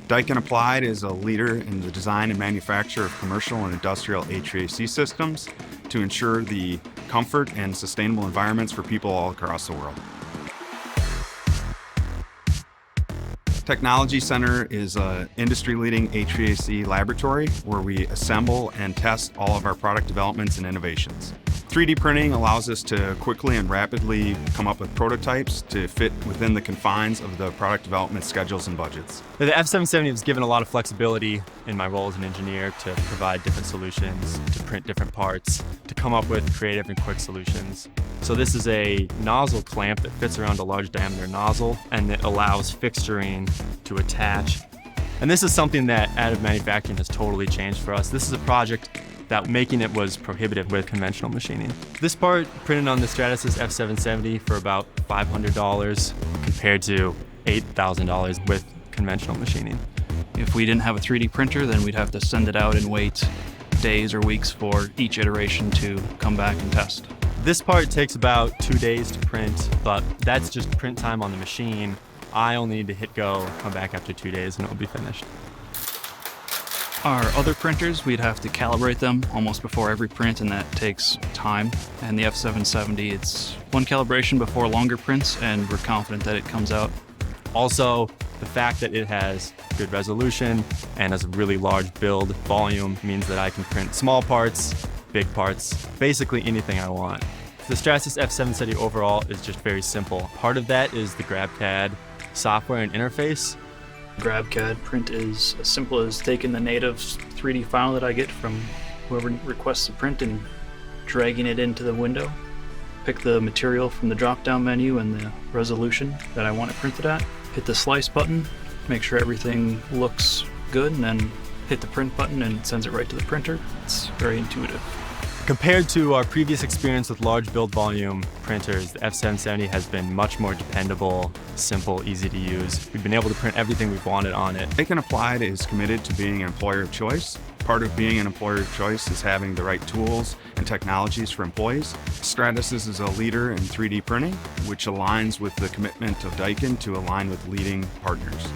Daikin Applied is a leader in the design and manufacture of commercial and industrial HVAC systems to ensure the comfort and sustainable environments for people all across the world. Technology Center is an industry-leading HVAC laboratory where we assemble and test all of our product developments and innovations. 3D printing allows us to quickly and rapidly come up with prototypes to fit within the confines of the product development schedules and budgets. The F770 has given a lot of flexibility in my role as an engineer to provide different solutions, to print different parts, to come up with creative and quick solutions. So this is a nozzle clamp that fits around a large diameter nozzle, and it allows fixturing to attach. And this is something that additive manufacturing has totally changed for us. This is a project that making it was prohibitive with conventional machining. This part printed on the Stratasys F770 for about $500 compared to $8,000 with conventional machining. If we didn't have a 3D printer, then we'd have to send it out and wait days or weeks for each iteration to come back and test. This part takes about 2 days to print, but that's just print time on the machine. I only need to hit go, come back after 2 days, and it'll be finished. Our other printers, we'd have to calibrate them almost before every print, and that takes time. And the F770, it's one calibration before longer prints, and we're confident that it comes out. Also, the fact that it has good resolution and has a really large build volume means that I can print small parts, big parts, basically anything I want. The Stratasys F770 overall is just very simple. Part of that is the GrabCAD software and interface. GrabCAD print is as simple as taking the native 3D file that I get from whoever requests the print and dragging it into the window. Pick the material from the drop-down menu and the resolution that I want it printed at. Hit the slice button, make sure everything looks good, and then hit the print button and it sends it right to the printer. It's very intuitive. Compared to our previous experience with large build volume printers, the F770 has been much more dependable, simple, easy to use. We've been able to print everything we've wanted on it. Daikin Applied is committed to being an employer of choice. Part of being an employer of choice is having the right tools and technologies for employees. Stratasys is a leader in 3D printing, which aligns with the commitment of Daikin to align with leading partners.